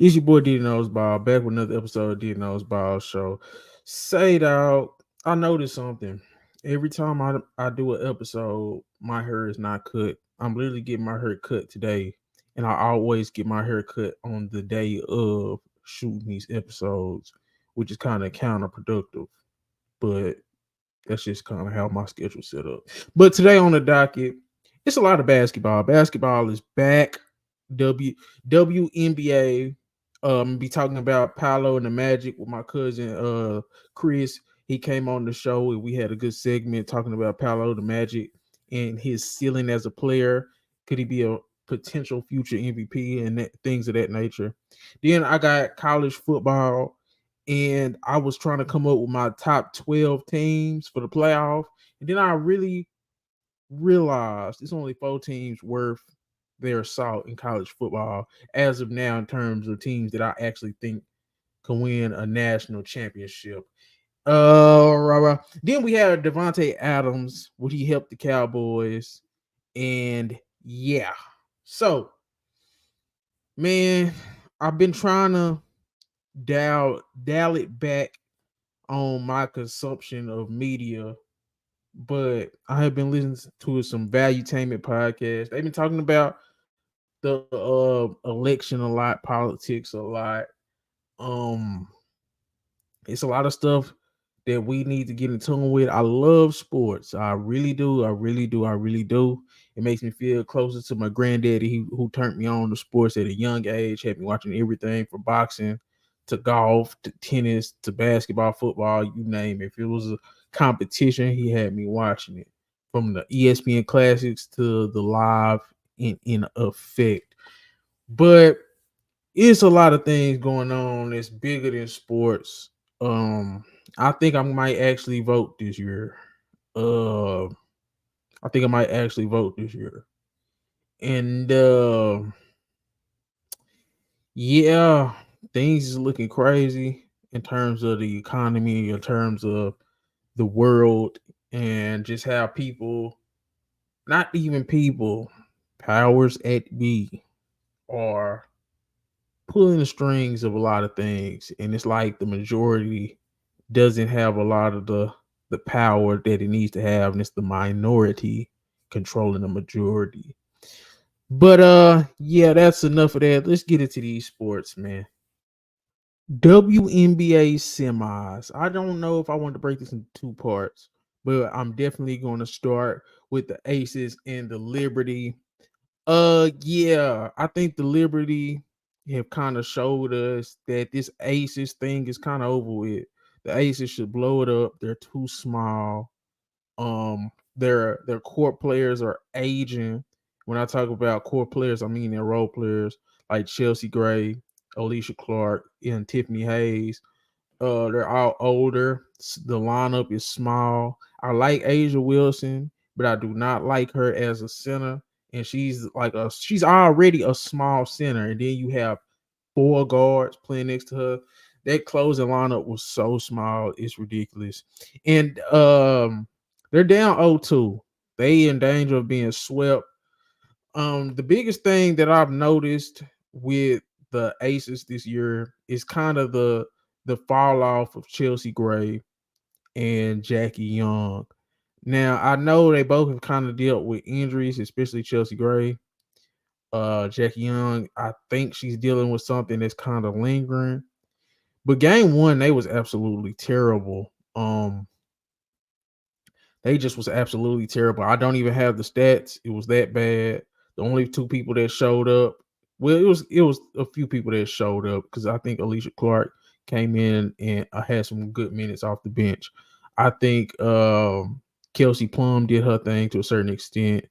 It's your boy D Knows Ball back with another episode of D Knows Ball Show. Say dog, I noticed something. Every time I do an episode, my hair is not cut. I'm literally getting my hair cut today, and I always get my hair cut on the day of shooting these episodes, which is kind of counterproductive. But that's just kind of how my schedule set up. But today on the docket, it's a lot of basketball. Basketball is back. W WNBA. Be talking about Paolo and the Magic with my cousin Chris. He came on the show and we had a good segment talking about Paolo the Magic and his ceiling as a player. Could he be a potential future MVP and things of that nature? Then I got college football and I was trying to come up with my top 12 teams for the playoff. And then I really realized it's only 4 teams worth their salt in college football as of now in terms of teams that I actually think can win a national championship. Right. Then we have Davante Adams, would he help the Cowboys? And yeah. So, man, I've been trying to dial it back on my consumption of media, but I have been listening to some valuetainment podcasts. They've been talking about the election a lot, politics a lot. Um, it's a lot of stuff that we need to get in tune with. I love sports. I really do. I really do. I really do. It makes me feel closer to my granddaddy who turned me on to sports at a young age, had me watching everything from boxing to golf to tennis to basketball, football, you name it. If it was a competition, he had me watching it. From the ESPN classics to the live in effect. But it's a lot of things going on that's bigger than sports. Um, I think I might actually vote this year. Uh, I think I might actually vote this year. And yeah, things is looking crazy in terms of the economy, in terms of the world, and just how people, not even people, powers at be, are pulling the strings of a lot of things. And it's like the majority doesn't have a lot of the power that it needs to have, and it's the minority controlling the majority. But yeah, that's enough of that. Let's get into these sports, man. WNBA semis. I don't know if I want to break this into 2 parts, but I'm definitely going to start with the Aces and the Liberty. Yeah, I think the Liberty have kind of showed us that this Aces thing is kind of over with. The Aces should blow it up. They're too small. Their core players are aging. When I talk about core players, I mean their role players like Chelsea Gray, Alicia Clark, and Tiffany Hayes. They're all older. The lineup is small. I like Asia Wilson, but I do not like her as a center. And she's already a small center. And then you have 4 guards playing next to her. That closing lineup was so small, it's ridiculous. And they're down 0-2. They in danger of being swept. The biggest thing that I've noticed with the Aces this year is kind of the fall off of Chelsea Gray and Jackie Young. Now I know they both have kind of dealt with injuries, especially Chelsea Gray. Jackie Young, I think she's dealing with something that's kind of lingering. But game one, they was absolutely terrible. They just was absolutely terrible. I don't even have the stats. It was that bad. The only 2 people that showed up, well, it was a few people that showed up because I think Alicia Clark came in and had some good minutes off the bench. I think Kelsey Plum did her thing to a certain extent.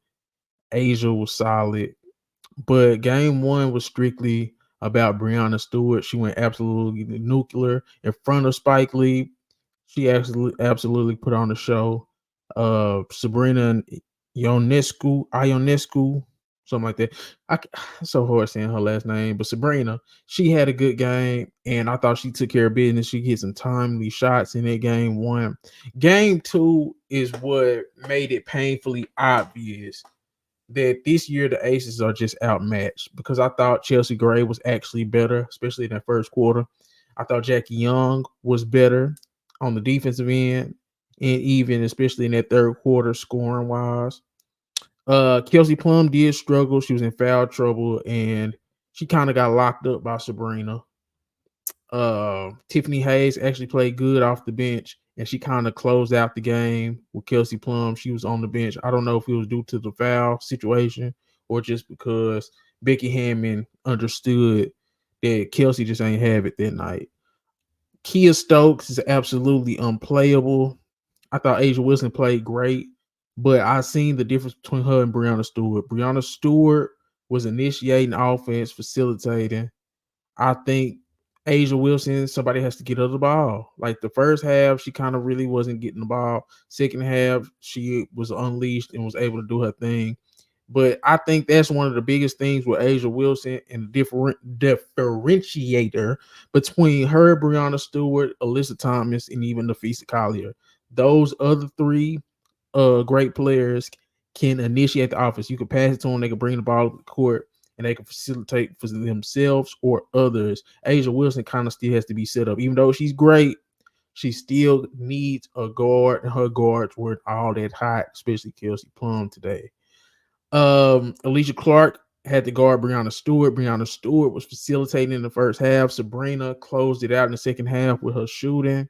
Asia was solid, but game one was strictly about Brianna Stewart. She went absolutely nuclear in front of Spike Lee. She absolutely put on the show. Sabrina Ionescu, something like that. It's so hard saying her last name, but Sabrina, she had a good game, and I thought she took care of business. She hit some timely shots in that game one. Game two is what made it painfully obvious that this year the Aces are just outmatched because I thought Chelsea Gray was actually better, especially in that first quarter. I thought Jackie Young was better on the defensive end, and even especially in that third quarter, scoring wise. Kelsey Plum did struggle. She was in foul trouble, and she kind of got locked up by Sabrina. Tiffany Hayes actually played good off the bench, and she kind of closed out the game with Kelsey Plum. She was on the bench. I don't know if it was due to the foul situation or just because Becky Hammond understood that Kelsey just ain't have it that night. Kia Stokes is absolutely unplayable. I thought Asia Wilson played great, but I seen the difference between her and Brianna Stewart. Brianna Stewart was initiating offense, facilitating. I think Asia Wilson, somebody has to get her the ball. Like the first half, she kind of really wasn't getting the ball. Second half, she was unleashed and was able to do her thing. But I think that's one of the biggest things with Asia Wilson and the differentiator between her, Brianna Stewart, Alyssa Thomas, and even Nafisa Collier. Those other three great players can initiate the offense. You can pass it to them, they can bring the ball to the court, and they can facilitate for themselves or others. Asia Wilson kind of still has to be set up. Even though she's great, she still needs a guard, and her guards weren't all that hot, especially Kelsey Plum today. Alicia Clark had to guard Brianna Stewart. Brianna Stewart was facilitating in the first half. Sabrina closed it out in the second half with her shooting.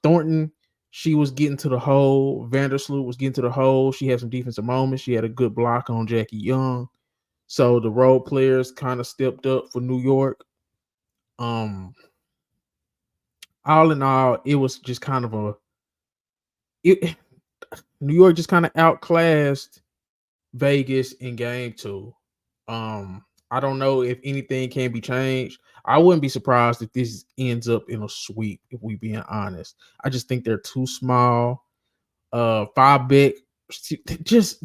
Thornton, she was getting to the hole. Vandersloot was getting to the hole. She had some defensive moments. She had a good block on Jackie Young. So the role players kind of stepped up for New York. All in all, it was just kind of New York just kind of outclassed Vegas in game 2. I don't know if anything can be changed. I wouldn't be surprised if this ends up in a sweep, if we being honest. I just think they're too small. 5 big, just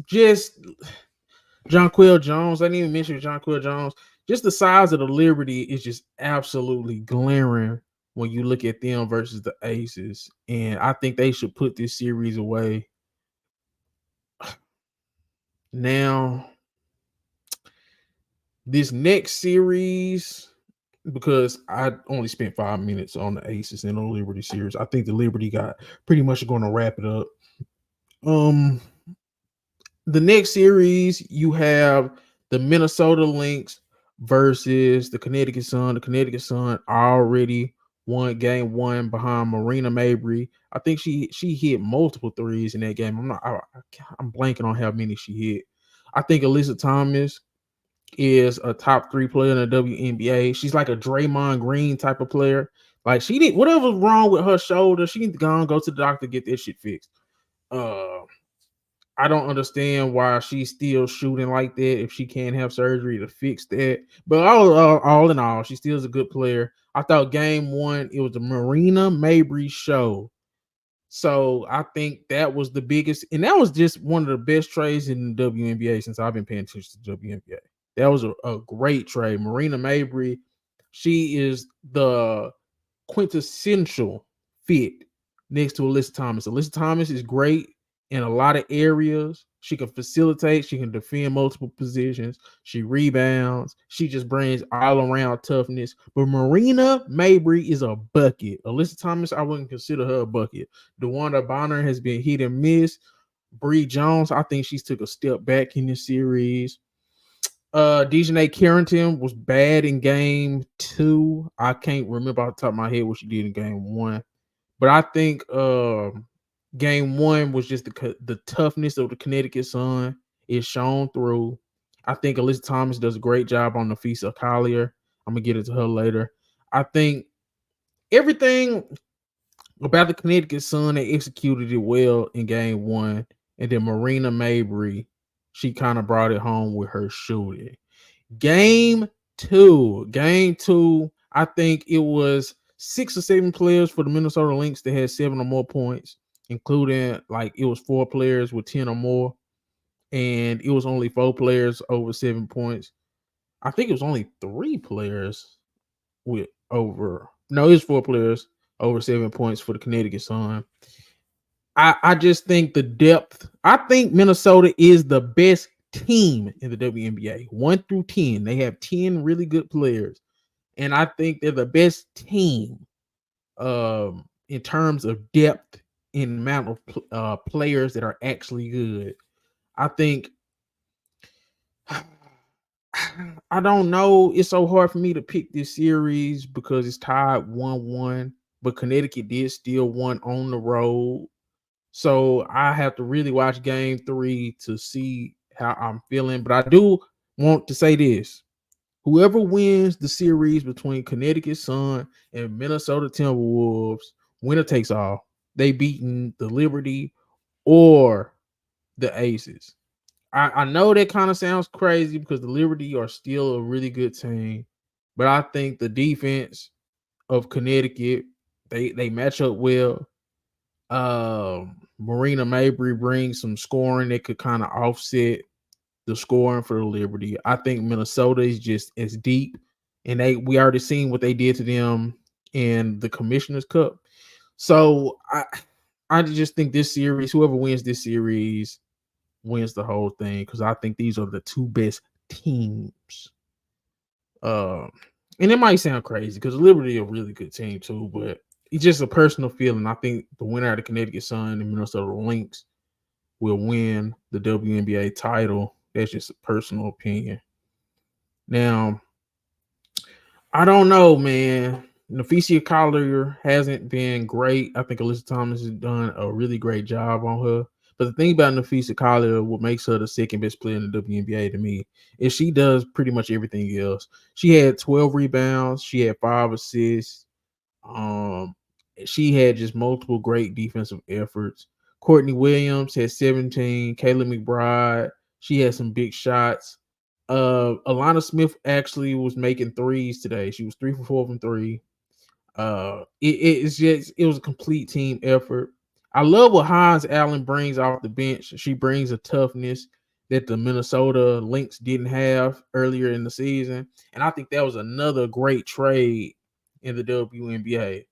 Jonquel Jones. I didn't even mention Jonquel Jones. Just the size of the Liberty is just absolutely glaring when you look at them versus the Aces. And I think they should put this series away. Now, this next series, because I only spent 5 minutes on the Aces and on the Liberty series, I think the Liberty got pretty much going to wrap it up. The next series, you have the Minnesota Lynx versus the Connecticut Sun. The Connecticut Sun already won game 1 behind Marina Mabry. I think she hit multiple threes in that game. I'm blanking on how many she hit. I think Alyssa Thomas is a top 3 player in the WNBA. She's like a Draymond Green type of player. Like she did whatever's wrong with her shoulder, she needs to go to the doctor, get that shit fixed. I don't understand why she's still shooting like that if she can't have surgery to fix that. But all in all, she still is a good player. I thought game 1, it was the Marina Mabry show. So I think that was the biggest, and that was just one of the best trades in the WNBA since I've been paying attention to WNBA. That was a great trade. Marina Mabry, she is the quintessential fit next to Alyssa Thomas. Alyssa Thomas is great in a lot of areas. She can facilitate. She can defend multiple positions. She rebounds. She just brings all around toughness. But Marina Mabry is a bucket. Alyssa Thomas, I wouldn't consider her a bucket. DeWanda Bonner has been hit and miss. Bree Jones, I think she's took a step back in this series. Dejanay Carrington was bad in game 2. I can't remember off the top of my head what she did in game 1. But I think game 1 was just the toughness of the Connecticut Sun is shown through. I think Alyssa Thomas does a great job on Nafisa Collier. I'm going to get into her later. I think everything about the Connecticut Sun, they executed it well in game 1. And then Marina Mabry, she kind of brought it home with her shooting. Game 2, I think it was 6 or 7 players for the Minnesota Lynx that had 7 or more points, including like it was 4 players with 10 or more, and it was only 4 players over 7 points. I think it was only 3 players with over. No, it's 4 players over 7 points for the Connecticut Sun. I just think the depth. I think Minnesota is the best team in the WNBA. 1 through 10. They have 10 really good players. And I think they're the best team in terms of depth and amount of players that are actually good. I think I don't know. It's so hard for me to pick this series because it's tied 1-1, but Connecticut did still won on the road. So I have to really watch game 3 to see how I'm feeling. But I do want to say this. Whoever wins the series between Connecticut Sun and Minnesota Timberwolves, winner takes all. They beaten the Liberty or the Aces. I know that kind of sounds crazy because the Liberty are still a really good team, but I think the defense of Connecticut, they match up well. Marina Mabry brings some scoring that could kind of offset the scoring for the Liberty. I think Minnesota is just as deep, and we already seen what they did to them in the Commissioner's Cup. So I just think this series, whoever wins this series, wins the whole thing because I think these are the two best teams. Um, and it might sound crazy because Liberty are a really good team too, but it's just a personal feeling. I think the winner of the Connecticut Sun and Minnesota Lynx will win the WNBA title. That's just a personal opinion. Now, I don't know, man. Nafisia Collier hasn't been great. I think Alyssa Thomas has done a really great job on her. But the thing about Nafisia Collier, what makes her the second best player in the WNBA to me, is she does pretty much everything else. She had 12 rebounds. She had 5 assists. Um, she had just multiple great defensive efforts. Courtney Williams had 17. Kayla McBride, she had some big shots. Alana Smith actually was making threes today. She was 3 for 4 from 3. It was a complete team effort. I love what Hans Allen brings off the bench. She brings a toughness that the Minnesota Lynx didn't have earlier in the season. And I think that was another great trade in the WNBA.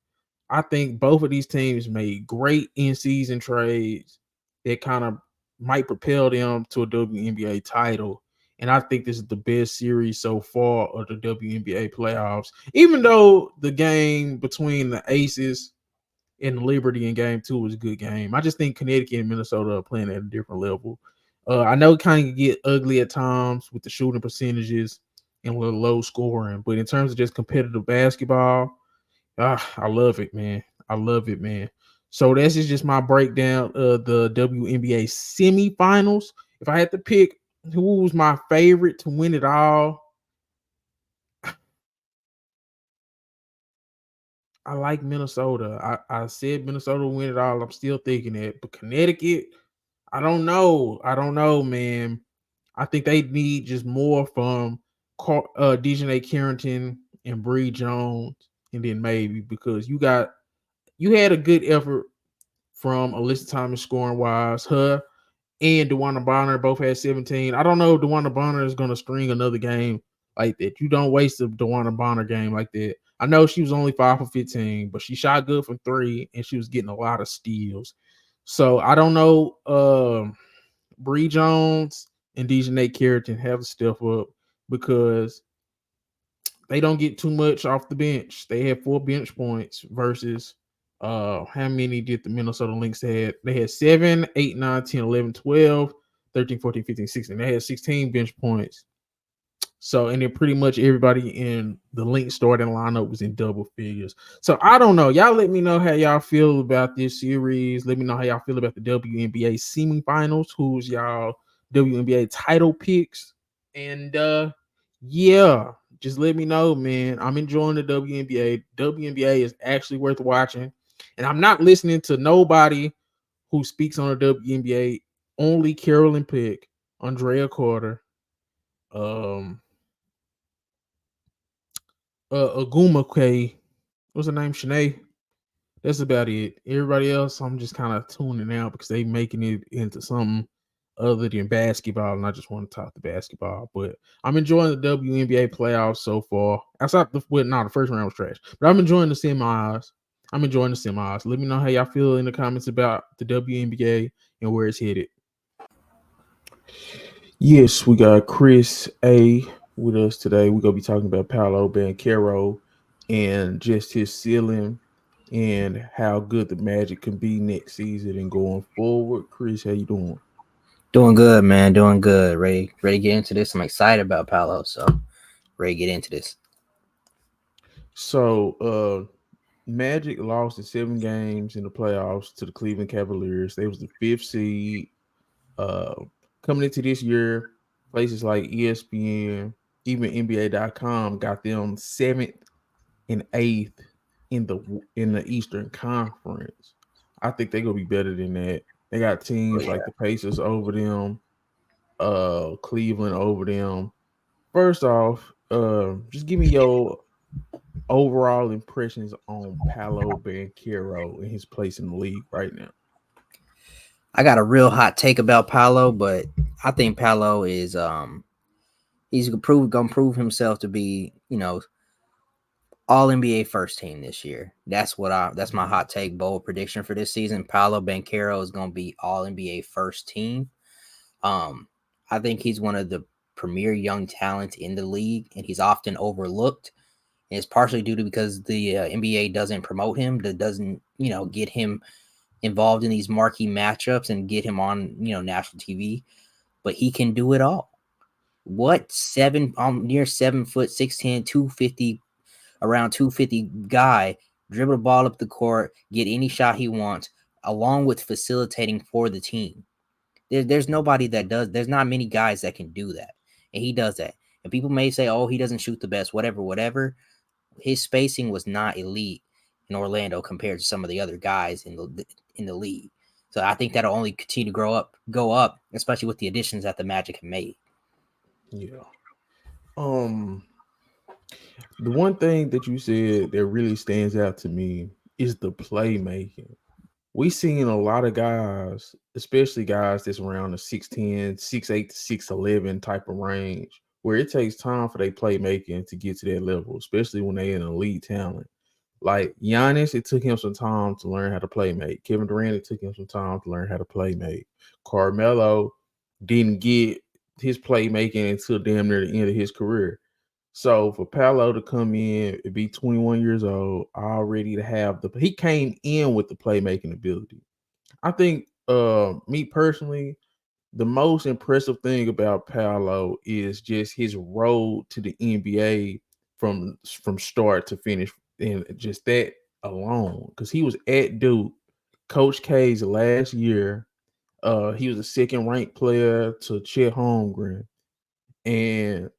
I think both of these teams made great in-season trades that kind of might propel them to a WNBA title. And I think this is the best series so far of the WNBA playoffs. Even though the game between the Aces and Liberty in game 2 was a good game, I just think Connecticut and Minnesota are playing at a different level. I know it kind of get ugly at times with the shooting percentages and a little low scoring, but in terms of just competitive basketball, I love it, man. I love it, man. So that's just my breakdown of the WNBA semifinals. If I had to pick who was my favorite to win it all, I like Minnesota. I said Minnesota will win it all. I'm still thinking that. But Connecticut, I don't know. I don't know, man. I think they need just more from Dejanay Carrington and Bree Jones, and then maybe because you had a good effort from Alyssa Thomas scoring wise. Her and DeWanna Bonner both had 17. I don't know if DeWanna Bonner is going to string another game like that. You don't waste a DeWanna Bonner game like that. I know she was only 5 for 15, but she shot good from 3 and she was getting a lot of steals. So I don't know. Bree Jones and Dejanay Carrington have to step up because they don't get too much off the bench. They had 4 bench points versus how many did the Minnesota Lynx had? They had 7, 8, 9, 10, 11, 12, 13, 14, 15, 16. They had 16 bench points. So, and then pretty much everybody in the Lynx starting lineup was in double figures. So I don't know. Y'all let me know how y'all feel about this series. Let me know how y'all feel about the WNBA semifinals. Who's y'all WNBA title picks? And yeah, just let me know, man. I'm enjoying the WNBA. WNBA is actually worth watching. And I'm not listening to nobody who speaks on the WNBA. Only Carolyn Pick, Andrea Carter, um, Aguma K. What's her name? Shanae. That's about it. Everybody else, I'm just kind of tuning out because they making it into something other than basketball, and I just want to talk the basketball. But I'm enjoying the WNBA playoffs so far. Outside the first round was trash, but I'm enjoying the semis. Let me know how y'all feel in the comments about the WNBA and where it's headed. Yes, we got Chris A with us today. We're gonna be talking about Paolo Banchero and just his ceiling and how good the Magic can be next season and going forward. Chris, how you doing? Doing good, man. Doing good. Ready to get into this. I'm excited about Paolo, so ready to get into this. So Magic lost in 7 games in the playoffs to the Cleveland Cavaliers. They was the fifth seed. Uh Coming into this year, places like ESPN, even NBA.com got them seventh and eighth in the Eastern Conference. I think they're gonna be better than that. They got Oh teams like yeah. the Pacers over them, Cleveland over them. First off, just give me your overall impressions on Paolo Banchero and his place in the league right now. I got a real hot take about Paolo, but I think Paolo is he's gonna prove himself to be, all NBA first team this year. That's my hot take, bold prediction for this season. Paolo Banchero is gonna be all NBA first team. Um, I think he's one of the premier young talents in the league, and he's often overlooked. And it's partially due to because the NBA doesn't promote him, that doesn't get him involved in these marquee matchups and get him on national TV. But he can do it all. What seven near 7 foot 6'10", 250, around 250 guy dribble the ball up the court, get any shot he wants, along with facilitating for the team. There's nobody that does. There's not many guys that can do that, and he does that. And people may say, "Oh, he doesn't shoot the best," whatever, whatever. His spacing was not elite in Orlando compared to some of the other guys in the league. So I think that'll only continue to go up, especially with the additions that the Magic have made. Yeah. Um, the one thing that you said that really stands out to me is the playmaking. We seen a lot of guys, especially guys that's around the 6'10", 6'8" to 6'11" type of range, where it takes time for their playmaking to get to that level, especially when they an elite talent. Like Giannis, it took him some time to learn how to play make. Kevin Durant, it took him some time to learn how to play make. Carmelo didn't get his playmaking until damn near the end of his career. So for Paolo to come in and be 21 years old, already to have he came in with the playmaking ability. I think me personally, the most impressive thing about Paolo is just his road to the NBA from start to finish, and just that alone. Because he was at Duke, Coach K's last year. He was a second ranked player to Chet Holmgren, and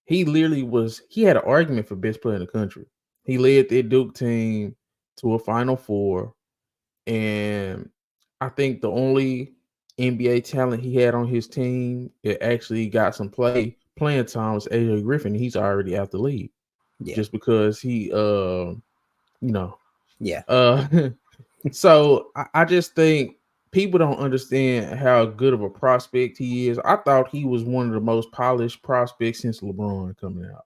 he had an argument for best player in the country. He led that Duke team to a Final Four, and I think the only NBA talent he had on his team that actually got some playing time was AJ Griffin. He's already out the league Yeah, just because he you know yeah. uh so I just think people don't understand how good of a prospect he is. I thought he was one of the most polished prospects since LeBron coming out.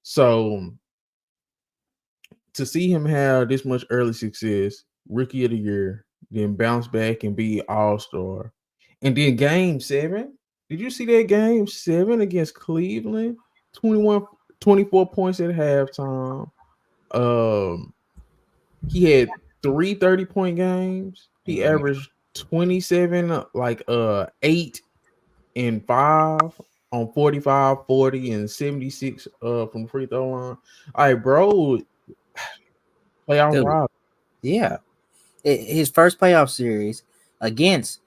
So to see him have this much early success, rookie of the year, then bounce back and be all star, and then game 7. Did you see that game 7 against Cleveland? 21, 24 points at halftime. Um, he had 3 30-point games. He Mhm. averaged 27, like 8 and 5 on 45, 40, and 76 from free throw line. All right, bro, playoff Dude, Rob. yeah. His first playoff series against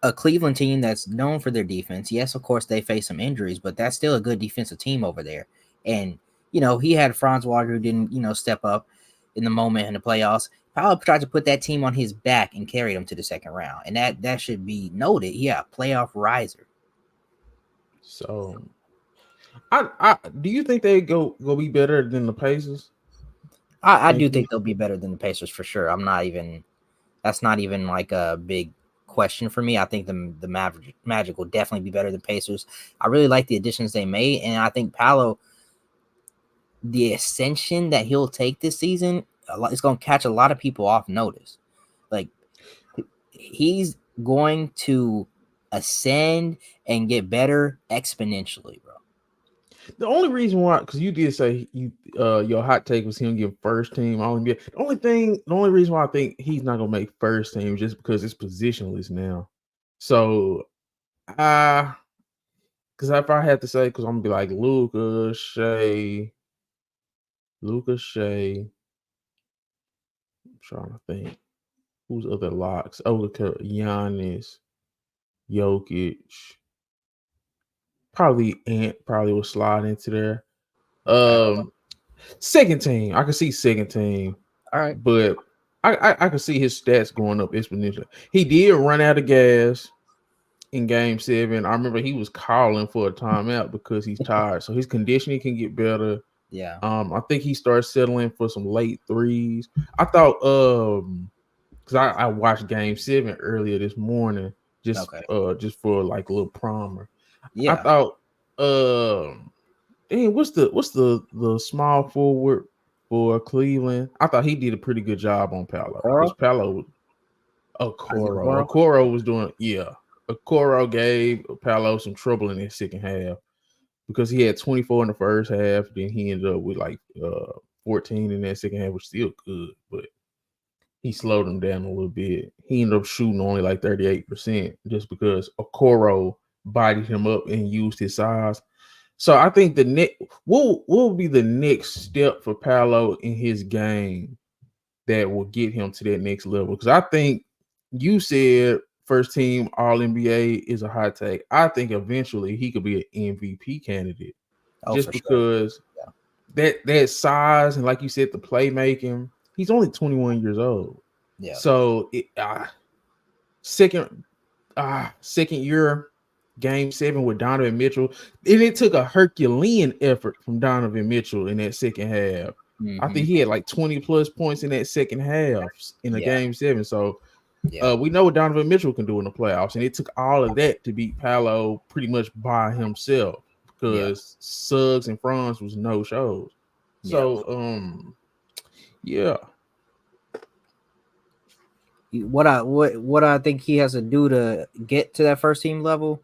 a Cleveland team that's known for their defense. Yes, of course they face some injuries, but that's still a good defensive team over there. And he had Franz Wagner who didn't step up in the moment in the playoffs. Powell tried to put that team on his back and carried them to the second round, and that should be noted. Yeah, playoff riser. So I do you think they go be better than the Pacers? I Think do you? think they'll be better than the Pacers for sure. I'm not even That's not even like a big question for me. I think the Magic will definitely be better than Pacers. I really like the additions they made, and I think Paolo, the ascension that he'll take this season, it's going to catch a lot of people off notice. Like he's going to ascend and get better exponentially, bro. The only reason why, because you did say your hot take was him getting first team All NBA. The only reason why I think he's not gonna make first team is just because it's positionless now. So, because if I had to say, because I'm gonna be like Luca Shea. I'm trying to think who's other locks. Oh, look at Giannis, Jokic. Probably Ant probably will slide into there. Okay. Second team. I can see second team, All right. but I can see his stats going up exponentially. He did run out of gas in game 7. I remember he was calling for a timeout because he's tired. So his conditioning can get better. Yeah. I think he started settling for some late threes. I thought because I watched game 7 earlier this morning just Okay. just for like a little primer. I Yeah. thought dang, what's the small forward for Cleveland? I thought he did a pretty good job on Paolo because Okoro? Paolo Isaiah Okoro. Okoro? Okoro was doing, yeah. Okoro gave Paolo some trouble in the second half because he had 24 in the first half. Then he ended up with like 14 in that second half, which is still good, but he slowed him down a little bit. He ended up shooting only like 38% just because Okoro bodied him up and used his size. So I think the next what will be the next step for Paolo in his game that will get him to that next level? Because I think you said first team All NBA is a hot take. I think eventually he could be an MVP candidate Oh, just for sure. because Yeah. that size and like you said, the playmaking. He's only 21 years old, Yeah. so second second year game 7 with Donovan Mitchell. And it took a Herculean effort from Donovan Mitchell in that second half. I Mm-hmm. think he had like 20 plus points in that second half in the Yeah. game 7. So Yeah. we know what Donovan Mitchell can do in the playoffs. And it took all of that to beat Paolo pretty much by himself Yeah. because Suggs and Franz was no shows. Yeah. So yeah. What I think he has to do to get to that first team level.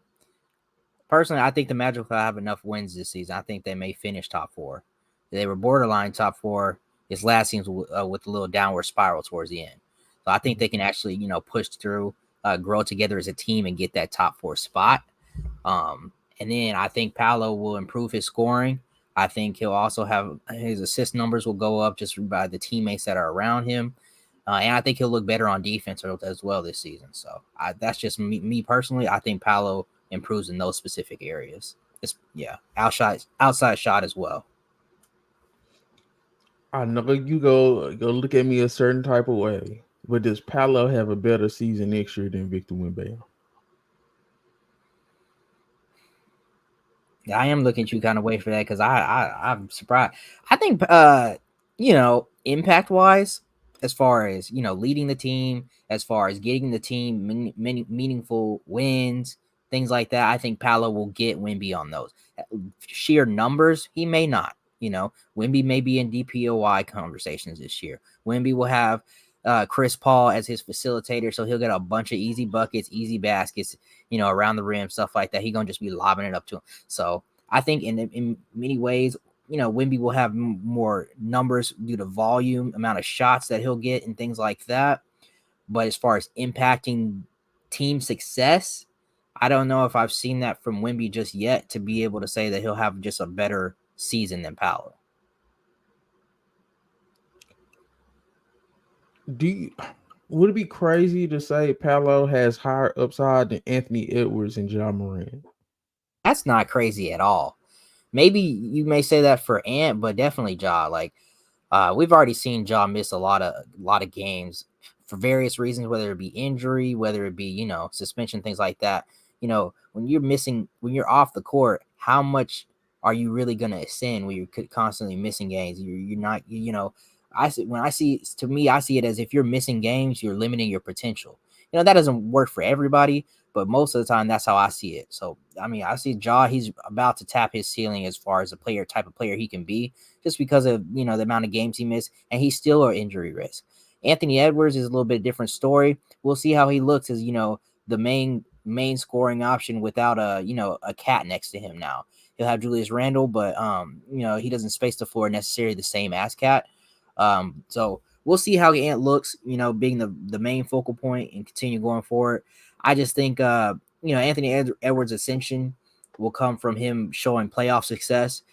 Personally, I think the Magic will have enough wins this season. I think they may finish top 4. They were borderline top 4 this last season with a little downward spiral towards the end. So I think they can actually, push through, grow together as a team and get that top 4 spot. And then I think Paolo will improve his scoring. I think he'll also have his assist numbers will go up just by the teammates that are around him. And I think he'll look better on defense as well this season. So that's just me personally. I think Paolo improves in those specific areas. Outside shot as well. I know you go look at me a certain type of way, but does Paolo have a better season next year than Victor Wembanyama? I am looking at you kind of wait for that because I'm surprised. I think impact wise, as far as leading the team, as far as getting the team many meaningful wins, things like that. I think Paolo will get Wemby on those. Sheer numbers, he may not. Wemby may be in DPOY conversations this year. Wemby will have Chris Paul as his facilitator, so he'll get a bunch of easy buckets, easy baskets, around the rim, stuff like that. He's gonna just be lobbing it up to him. So I think in many ways, Wemby will have more numbers due to volume, amount of shots that he'll get, and things like that. But as far as impacting team success, I don't know if I've seen that from Wemby just yet to be able to say that he'll have just a better season than Paolo. Would it be crazy to say Paolo has higher upside than Anthony Edwards and John Moran? That's not crazy at all. Maybe you may say that for Ant, but definitely Ja. Like we've already seen Ja miss a lot of games for various reasons, whether it be injury, whether it be suspension, things like that. When you're off the court, how much are you really going to ascend when you're constantly missing games? You're not I see it as if you're missing games, you're limiting your potential. That doesn't work for everybody, but most of the time that's how I see it. So I mean, I see Ja, he's about to tap his ceiling as far as the type of player he can be, just because of the amount of games he missed, and he's still an injury risk. Anthony Edwards is a little bit different story. We'll see how he looks as the main main scoring option without a cat next to him now. He'll have Julius Randle, but he doesn't space the floor necessarily the same as Cat. So we'll see how Ant looks, being the main focal point and continue going forward. I just think Anthony Edwards' ascension will come from him showing playoff success.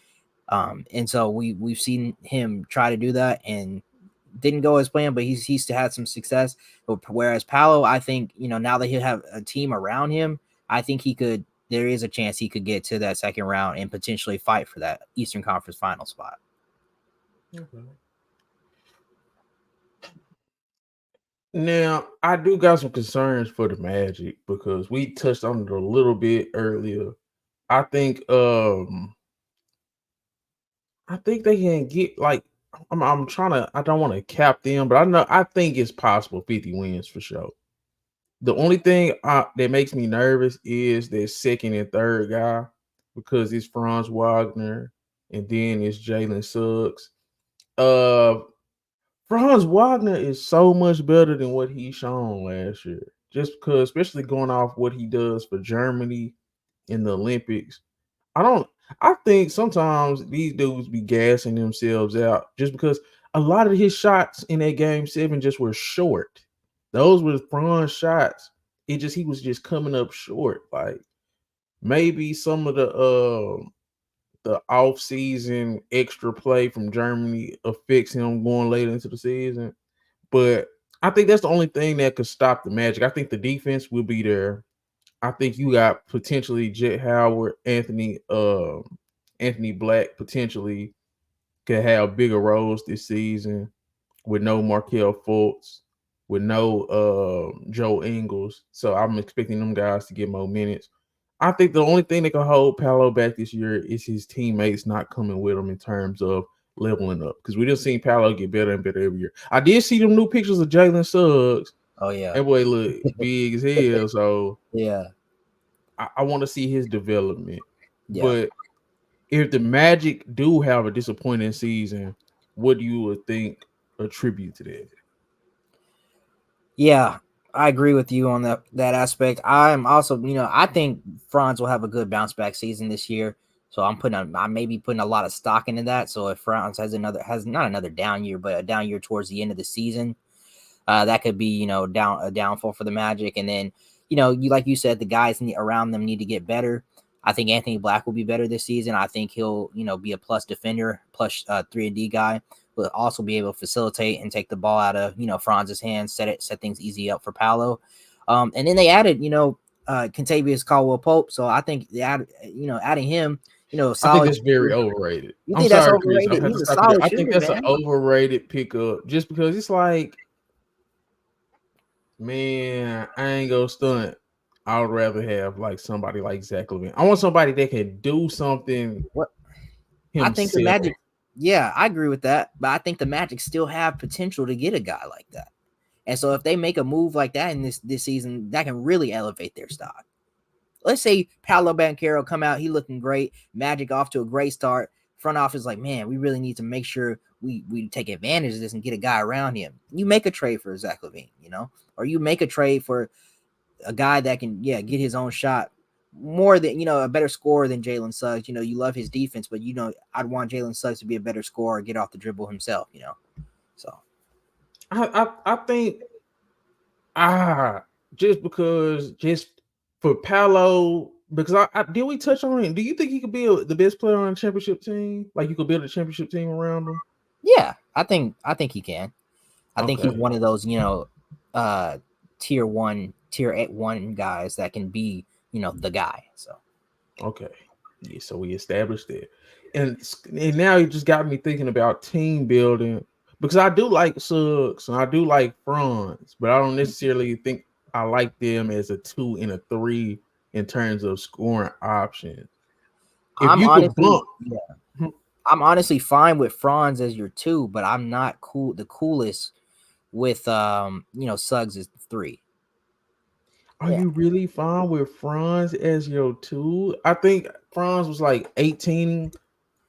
And so we've seen him try to do that and didn't go as planned, but he's still had some success. Whereas Paolo, I think, now that he'll have a team around him, I think there is a chance he could get to that second round and potentially fight for that Eastern Conference final spot. Okay. Now, I do got some concerns for the Magic because we touched on it a little bit earlier. I think they can get like I'm trying to I don't want to cap them, but I think it's possible 50 wins for sure. The only thing that makes me nervous is their second and third guy because it's Franz Wagner and then it's Jalen Suggs. Uh Franz Wagner is so much better than what he shown last year. Just because, especially going off what he does for Germany in the Olympics. I don't. I think sometimes these dudes be gassing themselves out just because a lot of his shots in that game 7 just were short. Those were Franz shots. He was just coming up short. Like maybe some of the off season extra play from Germany affects him going later into the season. But I think that's the only thing that could stop the Magic. I think the defense will be there. I think you got potentially Jet Howard, Anthony Black potentially could have bigger roles this season with no Markelle Fultz, with no Joe Ingles. So I'm expecting them guys to get more minutes. I think the only thing that can hold Paolo back this year is his teammates not coming with him in terms of leveling up. Because we just seen Paolo get better and better every year. I did see them new pictures of Jalen Suggs. Oh yeah, that boy look big as hell. So yeah. I want to see his development. Yeah. But if the Magic do have a disappointing season, what do you think attribute to that? Yeah, I agree with you on that aspect. I'm also, I think Franz will have a good bounce back season this year. So I may be putting a lot of stock into that. So if Franz has not another down year, but a down year towards the end of the season, that could be, a downfall for the Magic. And then, like you said, the guys around them need to get better. I think Anthony Black will be better this season. I think he'll, be a plus defender, plus 3-and-D guy. Will also be able to facilitate and take the ball out of, Franz's hands, set things easy up for Paolo. And then they added, Kentavious Caldwell Pope. So I think adding him, solid. I think that's very overrated. You I'm think that's sorry, Chris. overrated? I'm He's a stop you there. solid I shooter, think that's man. an overrated pickup just because it's like, man, I ain't gonna stunt. I would rather have like somebody like Zach LaVine. I want somebody that can do something What? himself. I think the Magic. Yeah, I agree with that. But I think the Magic still have potential to get a guy like that. And so if they make a move like that in this season, that can really elevate their stock. Let's say Paolo Banchero come out, he looking great, Magic off to a great start. Front office like, man, we really need to make sure we take advantage of this and get a guy around him. You make a trade for Zach LaVine, or you make a trade for a guy that can, get his own shot more than, a better scorer than Jalen Suggs. You love his defense, but, I'd want Jalen Suggs to be a better scorer, get off the dribble himself, So I think just for Paolo, because I did we touch on him? Do you think he could be the best player on a championship team? Like you could build a championship team around him? Yeah, I think he can. I think he's Okay. one of those, tier 1 guys that can be, the guy. So Okay. Yeah, so we established that. And now it just got me thinking about team building because I do like Suggs and I do like Franz, but I don't necessarily think I like them as a 2 and a 3 in terms of scoring options. If I'm you could honestly, bump, yeah, I'm honestly fine with Franz as your 2, but I'm not the coolest with Suggs as 3. are Yeah. you really fine with Franz as your 2? I think Franz was like 18.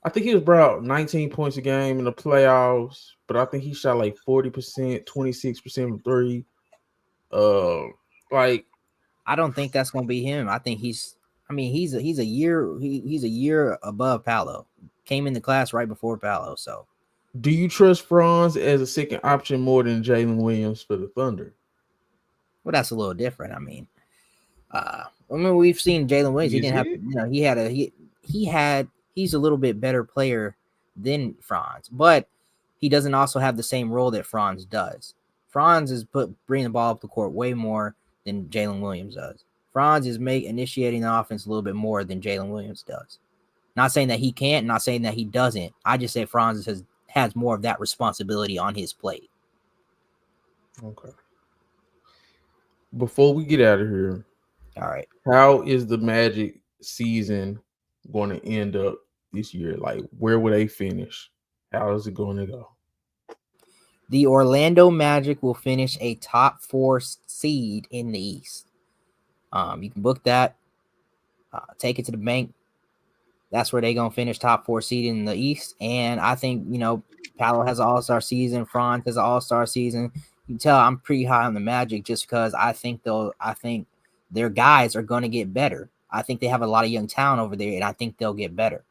I think he was about 19 points a game in the playoffs, but I think he shot like 40%, 26% from 3. Uh, like I don't think that's gonna be him. I think he's a year above Paolo. Came in the class right before Paolo. So Do you trust Franz as a second option more than Jalen Williams for the Thunder? well, that's a little different. We've seen Jalen Williams. He Is didn't have, it? he's a little bit better player than Franz, but he doesn't also have the same role that Franz does. Franz is bringing the ball up the court way more than Jalen Williams does. Franz is initiating the offense a little bit more than Jalen Williams does. Not saying that he can't, not saying that he doesn't. I just say Franz has more of that responsibility on his plate. Okay. Before we get out of here, all right. How is the Magic season going to end up this year? Like, where will they finish? How is it going to go? The Orlando Magic will finish a top 4 seed in the East. You can book that, take it to the bank. That's where they're going to finish top 4 seed in the East. And I think, Paolo has an all-star season. Franz has an all-star season. You can tell I'm pretty high on the Magic just because I think their guys are going to get better. I think they have a lot of young talent over there, and I think they'll get better.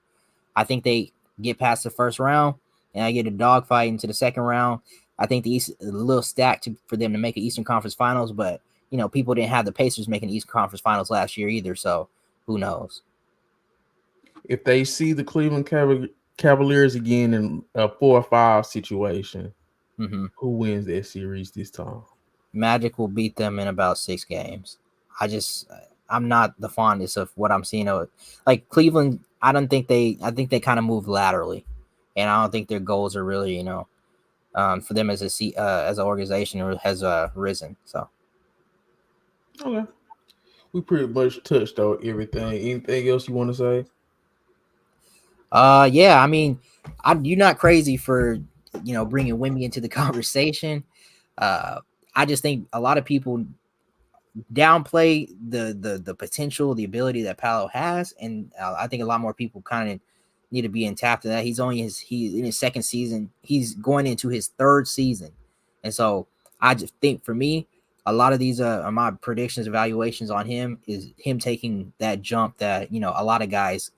I think they get past the first round, and I get a dogfight into the second round. I think the East is a little stacked for them to make an Eastern Conference Finals, but, people didn't have the Pacers making the Eastern Conference Finals last year either, so who knows? If they see the Cleveland Cavaliers again in a 4-5 situation, who wins that series this time? Magic will beat them in about 6 games. I'm not the fondest of what I'm seeing. Like Cleveland, I think they kind of move laterally, and I don't think their goals are really, for them as an organization has risen. So, okay, we pretty much touched on everything. Anything else you want to say? Yeah, you're not crazy for bringing Wemby into the conversation. I just think a lot of people downplay the potential, the ability that Paolo has, and I think a lot more people kind of need to be in tap to that. He's in his second season. He's going into his third season, and so I just think for me, a lot of these my predictions, evaluations on him is him taking that jump that a lot of guys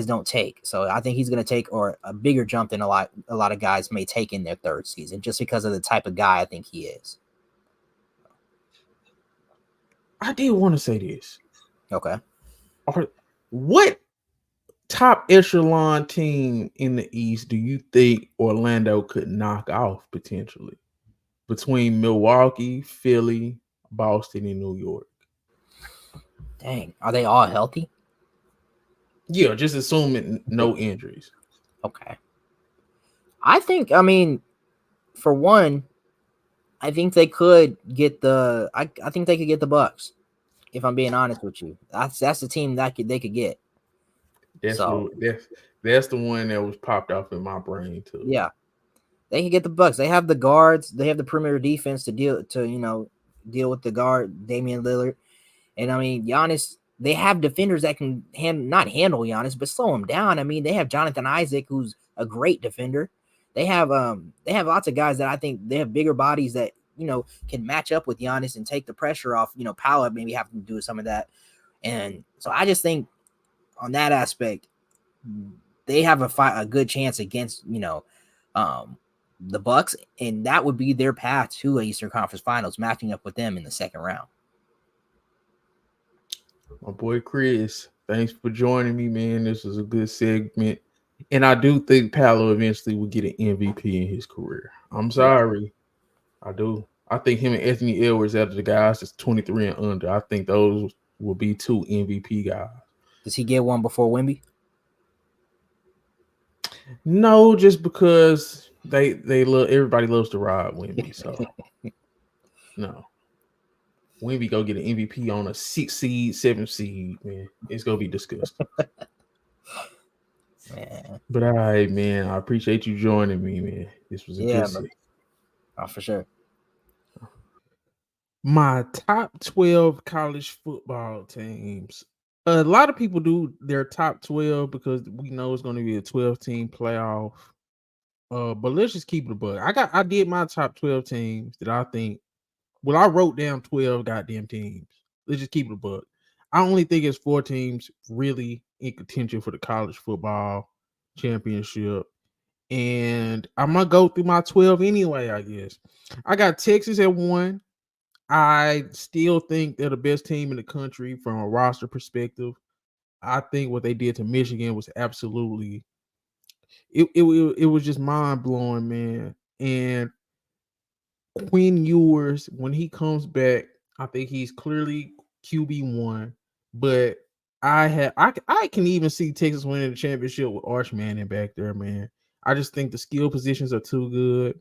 don't take. So I think he's going to take a bigger jump than a lot of guys may take in their third season, just because of the type of guy I think he is. I did want to say this. Okay. What top echelon team in the East do you think Orlando could knock off potentially between Milwaukee, Philly, Boston, and New York? Dang, are they all healthy? Yeah, just assuming no injuries. Okay. I think, for one, I think they could get I think they could get the Bucks. If I'm being honest with you, that's the team that they could get. That's the one that was popped off in my brain too. Yeah, they can get the Bucks. They have the guards. They have the perimeter defense to deal with the guard Damian Lillard, and Giannis. They have defenders that can not handle Giannis, but slow him down. They have Jonathan Isaac, who's a great defender. They have lots of guys that I think they have bigger bodies that can match up with Giannis and take the pressure off. Paolo maybe have to do some of that, and so I just think on that aspect they have a good chance against the Bucks, and that would be their path to a Eastern Conference Finals, matching up with them in the second round. My boy Chris, thanks for joining me, man. This was a good segment. And I do think Paolo eventually will get an MVP in his career. I'm sorry. Yeah. I do. I think him and Anthony Edwards, out of the guys that's 23 and under, I think those will be 2 MVP guys. Does he get one before Wemby? No, just because everybody loves to ride Wemby. So no. Wemby go get an MVP on a 6 seed, 7 seed, man. It's gonna be disgusting. Man. But all right, man. I appreciate you joining me, man. This was a good segment. Oh, for sure. My top 12 college football teams. A lot of people do their top 12 because we know it's going to be a 12-team playoff. But let's just keep it a bug. I did my top 12 teams that I think Well, I wrote down 12 goddamn teams. Let's just keep it a buck. I only think it's 4 teams really in contention for the college football championship. And I'm gonna go through my 12 anyway, I guess. I got Texas at 1. I still think they're the best team in the country from a roster perspective. I think what they did to Michigan was absolutely it was just mind blowing, man. And Quinn Ewers, when he comes back, I think he's clearly QB1. But I can even see Texas winning the championship with Arch Manning back there, man. I just think the skill positions are too good.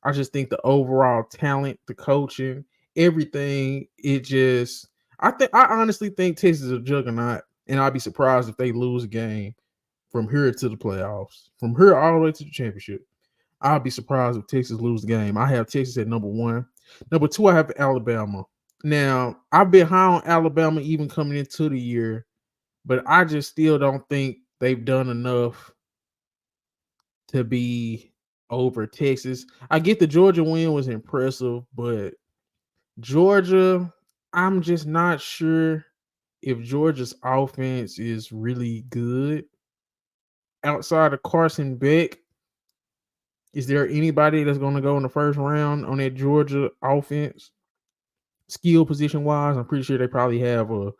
I just think the overall talent, the coaching, everything, it just I honestly think Texas is a juggernaut, and I'd be surprised if they lose a game from here to the playoffs. From here all the way to the championship. I'll be surprised if Texas lose the game. I have Texas at number 1. Number 2, I have Alabama. Now, I've been high on Alabama even coming into the year, but I just still don't think they've done enough to be over Texas. I get the Georgia win was impressive, but Georgia, I'm just not sure if Georgia's offense is really good. Outside of Carson Beck, is there anybody that's going to go in the first round on that Georgia offense? Skill position wise, I'm pretty sure they probably have a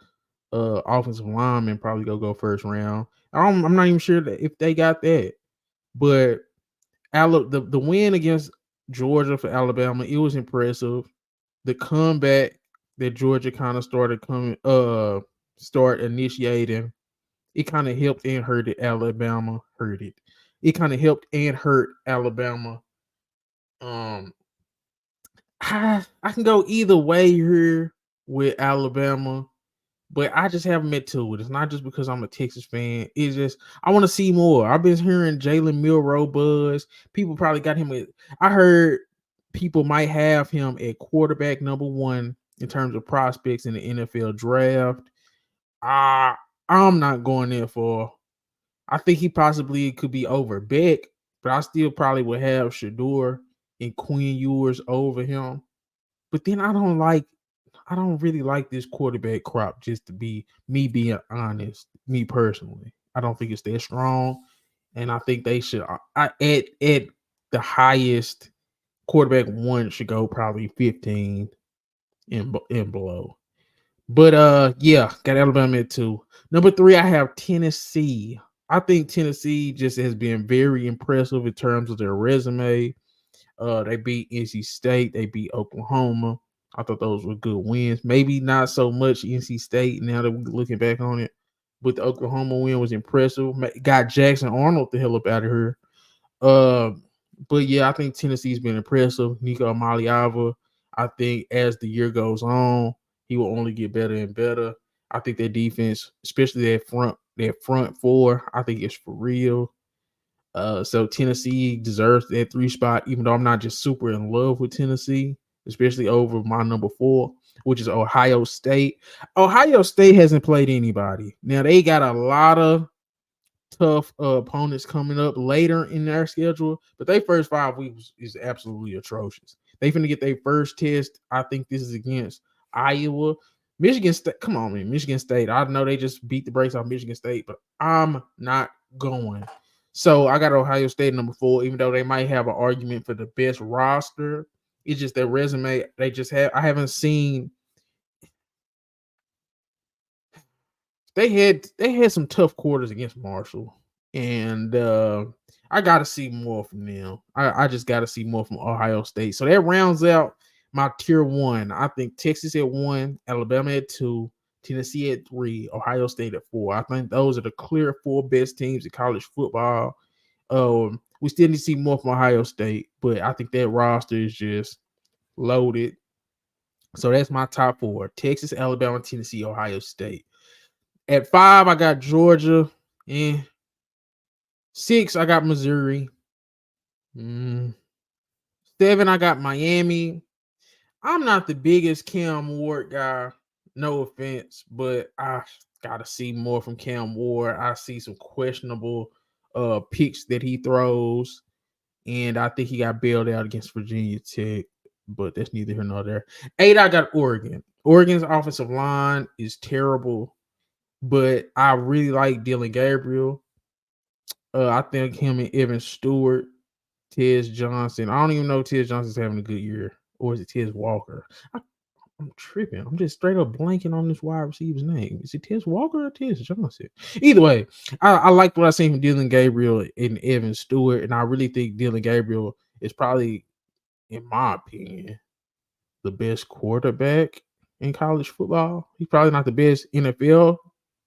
offensive lineman probably go first round. I'm not even sure that if they got that, but the win against Georgia for Alabama, it was impressive. The comeback that Georgia kind of start initiating, it kind of helped and hurt it. Alabama hurt it. It kind of helped and hurt Alabama. Um, I can go either way here with Alabama, but I just haven't met to it. It's not just because I'm a Texas fan. It's just I want to see more. I've been hearing Jalen Milroe buzz. People probably got him at. I heard people might have him at quarterback number 1 in terms of prospects in the NFL draft. I I'm not going there for. I think he possibly could be over Beck, but I still probably would have Shador and Quinn Ewers over him. But then I don't really like this quarterback crop, just to be me being honest, me personally. I don't think it's that strong. And I think they should at the highest quarterback 1 should go probably 15 and below. But yeah, got Alabama at 2. Number 3, I have Tennessee. I think Tennessee just has been very impressive in terms of their resume. They beat NC State. They beat Oklahoma. I thought those were good wins. Maybe not so much NC State now that we're looking back on it, but the Oklahoma win was impressive. Got Jackson Arnold the hell up out of here. Uh, but yeah, I think Tennessee's been impressive. Nico Maliava, I think as the year goes on, he will only get better and better. I think their defense, especially that front 4, I think it's for real. So Tennessee deserves that 3 spot, even though I'm not just super in love with Tennessee, especially over my number 4, which is Ohio State. Ohio State hasn't played anybody. Now they got a lot of tough opponents coming up later in their schedule, but their first 5 weeks is absolutely atrocious. They finna get their first test. I think this is against Iowa. Michigan State, come on, man. Michigan State. I know they just beat the brakes off Michigan State, but I'm not going. So I got Ohio State number 4, even though they might have an argument for the best roster. It's just their resume. They just have. I haven't seen. They had some tough quarters against Marshall, and I got to see more from them. I just got to see more from Ohio State. So that rounds out my tier 1. I think Texas at 1, Alabama at 2, Tennessee at 3, Ohio State at 4. I think those are the clear 4 best teams in college football. We still need to see more from Ohio State, but I think that roster is just loaded. So that's my top 4: Texas, Alabama, Tennessee, Ohio State. At 5, I got Georgia. 6, I got Missouri. 7, I got Miami. I'm not the biggest Cam Ward guy, no offense, but I gotta see more from Cam Ward. I see some questionable picks that he throws, and I think he got bailed out against Virginia Tech. but that's neither here nor there. 8, I got Oregon. Oregon's offensive line is terrible, but I really like Dylan Gabriel. I think him and Evan Stewart, Tez Johnson. I don't even know if Tez Johnson's having a good year, or is it Tez Walker? I'm tripping. I'm just straight up blanking on this wide receiver's name. Is it Tez Walker or Tez Johnson? Either way, I like what I seen from Dylan Gabriel and Evan Stewart, and I really think Dylan Gabriel is probably, in my opinion, the best quarterback in college football. He's probably not the best NFL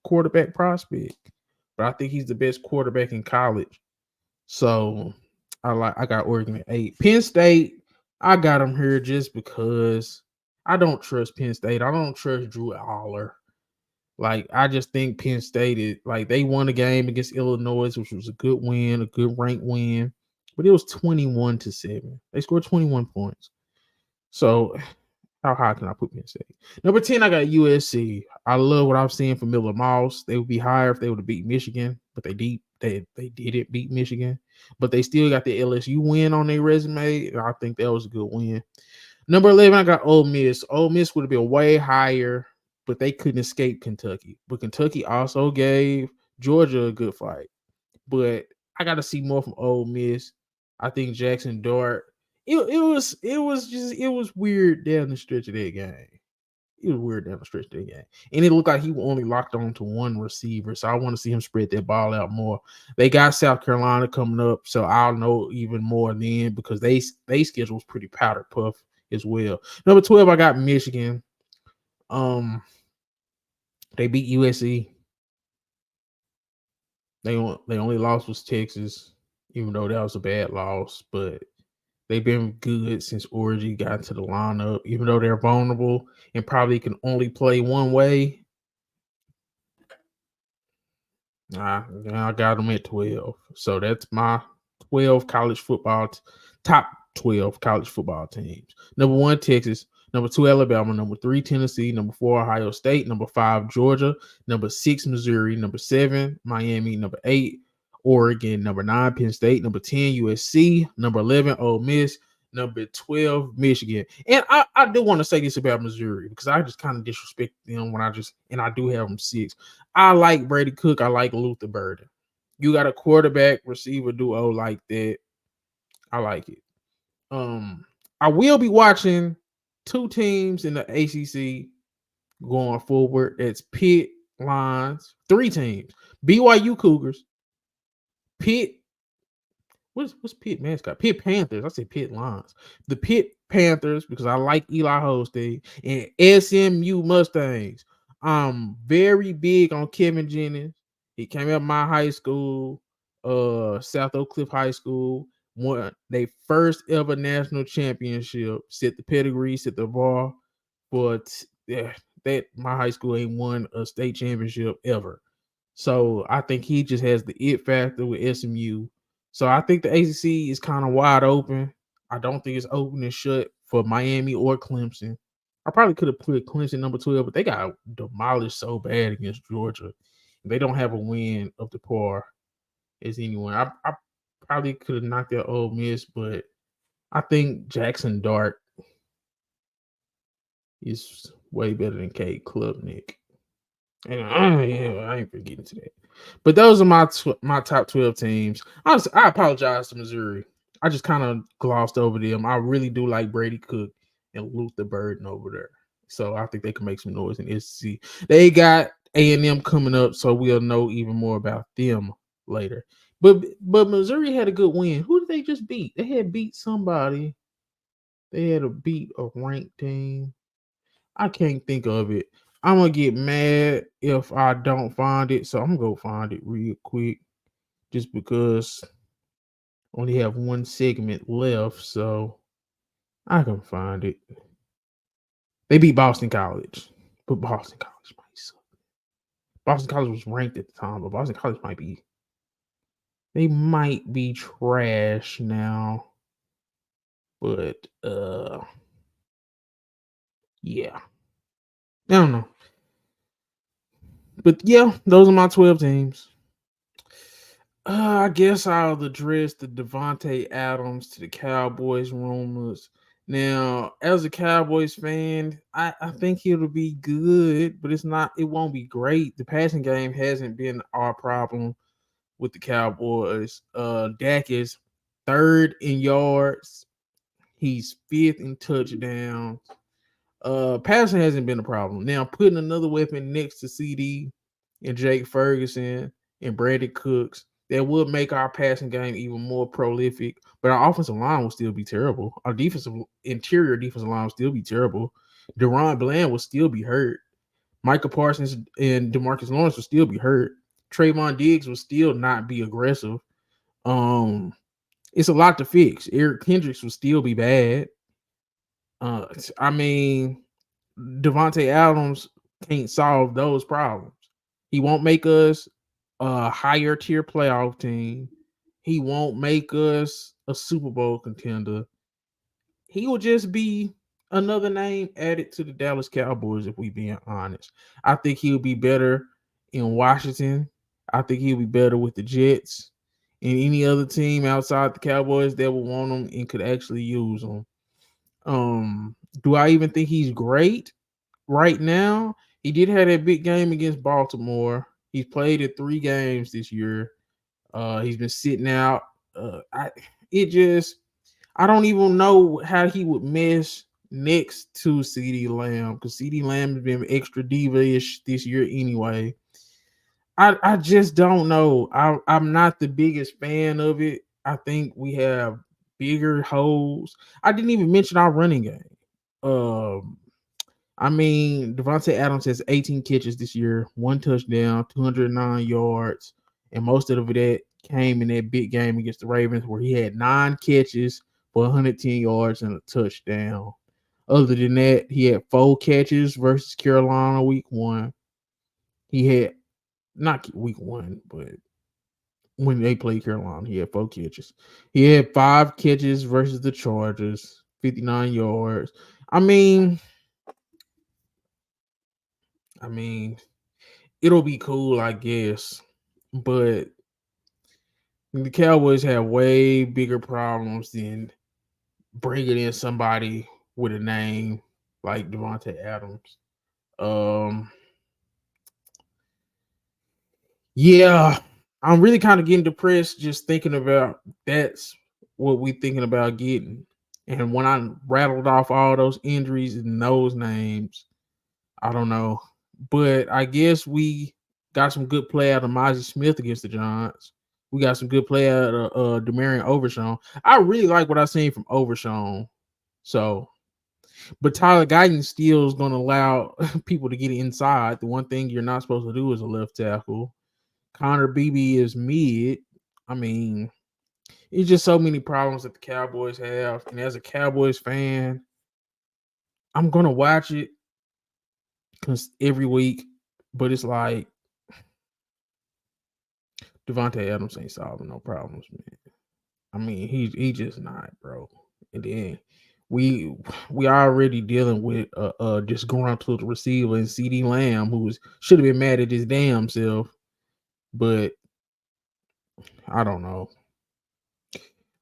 quarterback prospect, but I think he's the best quarterback in college. So I got Oregon at 8. Penn State, I got them here just because I don't trust Penn State. I don't trust Drew Aller. Like, I just think Penn State is like, they won a game against Illinois, which was a good win, a good ranked win, but it was 21-7. They scored 21 points. So how high can I put Penn State? Number 10, I got USC. I love what I'm seeing from Miller Moss. They would be higher if they would have beat Michigan, but they didn't beat Michigan. But they still got the LSU win on their resume. I think that was a good win. Number 11, I got Ole Miss. Ole Miss would have been way higher, but they couldn't escape Kentucky. But Kentucky also gave Georgia a good fight. But I got to see more from Ole Miss. I think Jackson Dart. It was weird down the stretch of that game. It was weird down the stretch of that game, and it looked like he only locked on to one receiver. So I want to see him spread that ball out more. They got South Carolina coming up, so I'll know even more then because they schedule was pretty powder puff as well. Number 12, I got Michigan. They beat USC. They only lost was Texas, even though that was a bad loss, but they've been good since Orgy got to the lineup, even though they're vulnerable and probably can only play one way. I got them at 12. So that's my 12 college football, top 12 college football teams. Number 1, Texas. Number 2, Alabama. Number 3, Tennessee. Number 4, Ohio State. Number 5, Georgia. Number 6, Missouri. Number 7, Miami. Number 8, Oregon. Number 9, Penn State. Number 10, USC. Number 11, Ole Miss. Number 12, Michigan. And I do want to say this about Missouri because I just kind of disrespect them when I do have them 6. I like Brady Cook. I like Luther Burden. You got a quarterback receiver duo like that. I like it. I will be watching 2 teams in the ACC going forward. It's Pitt Lions. 3 teams. BYU Cougars. Pitt. What's Pitt mascot? Pitt Panthers. I say Pitt Lions. The Pitt Panthers because I like Eli Holstein and SMU Mustangs. I'm very big on Kevin Jennings. He came out of my high school, South Oak Cliff High School. Won their first ever national championship. Set the pedigree, set the bar. But that my high school ain't won a state championship ever. So I think he just has the it factor with SMU. So I think the ACC is kind of wide open. I don't think it's open and shut for Miami or Clemson. I probably could have put Clemson number 12, but they got demolished so bad against Georgia. They don't have a win of the par as anyone. I probably could have knocked out Ole Miss, but I think Jackson Dart is way better than Cade Klubnik. And I ain't forgetting to that. But those are my top 12 teams. Honestly, I apologize to Missouri. I just kind of glossed over them. I really do like Brady Cook and Luther Burden over there. So I think they can make some noise in SEC. They got A&M coming up, so we'll know even more about them later. But Missouri had a good win. Who did they just beat? They had beat somebody. They had to beat a ranked team. I can't think of it. I'm gonna get mad if I don't find it, so I'm gonna go find it real quick, just because I only have one segment left, so I can find it. They beat Boston College, but Boston College might suck. Boston College was ranked at the time, but Boston College they might be trash now, but yeah, I don't know. But yeah, those are my 12 teams. I guess I'll address the Davante Adams to the Cowboys rumors. Now, as a Cowboys fan, I think it'll be good, but it won't be great. The passing game hasn't been our problem with the Cowboys. Dak is third in yards. He's fifth in touchdowns. Passing hasn't been a problem. Now, putting another weapon next to CD and Jake Ferguson and Brandon Cooks, that would make our passing game even more prolific. But our offensive line will still be terrible. Our interior defensive line will still be terrible. Deron Bland will still be hurt. Micah Parsons and DeMarcus Lawrence will still be hurt. Trayvon Diggs will still not be aggressive. It's a lot to fix. Eric Kendricks will still be bad. I mean, Davante Adams can't solve those problems. He won't make us a higher tier playoff team. He won't make us a Super Bowl contender. He will just be another name added to the Dallas Cowboys, if we being honest. I think he'll be better in Washington. I think he'll be better with the Jets and any other team outside the Cowboys that will want him and could actually use him. Do I even think he's great right now? He did have that big game against Baltimore. He's played in 3 games this year. He's been sitting out. I don't even know how he would mesh next to CeeDee Lamb, because CeeDee Lamb has been extra diva-ish this year anyway. I just don't know. I'm not the biggest fan of it. I think we have bigger holes. I didn't even mention our running game. I mean, Davante Adams has 18 catches this year, 1 touchdown, 209 yards, and most of that came in that big game against the Ravens where he had 9 catches for 110 yards and a touchdown. Other than that, he had 4 catches versus Carolina week 1. He had, not week 1, but when they played Carolina, he had 4 catches. He had 5 catches versus the Chargers, 59 yards. I mean, it'll be cool, I guess, but the Cowboys have way bigger problems than bringing in somebody with a name like Davante Adams. Yeah, I'm really kind of getting depressed just thinking about that's what we're thinking about getting. And when I rattled off all those injuries and those names, I don't know. But I guess we got some good play out of Mozzie Smith against the Giants. We got some good play out of Demarion Overshown. I really like what I've seen from Overshown. So, but Tyler Guyton still is going to allow people to get inside. The one thing you're not supposed to do is a left tackle. Connor Beebe is mid. I mean, it's just so many problems that the Cowboys have. And as a Cowboys fan, I'm going to watch it every week. But it's like, Davante Adams ain't solving no problems, man. I mean, he just not, bro. And then we already dealing with a disgruntled receiver in CeeDee Lamb, who should have been mad at his damn self. But I don't know.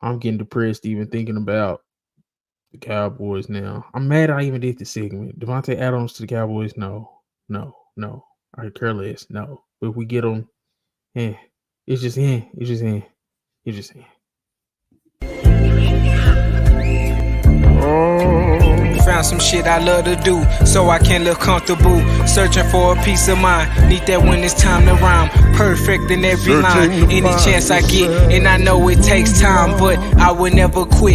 I'm getting depressed even thinking about the Cowboys now. I'm mad I even did the segment. Davante Adams to the Cowboys, no. I care less, no. But if we get them, it's just in. Found some shit I love to do, so I can look comfortable. Searching for a peace of mind, need that when it's time to rhyme. Perfect in every line, any chance I get, and I know it takes time, but I will never quit.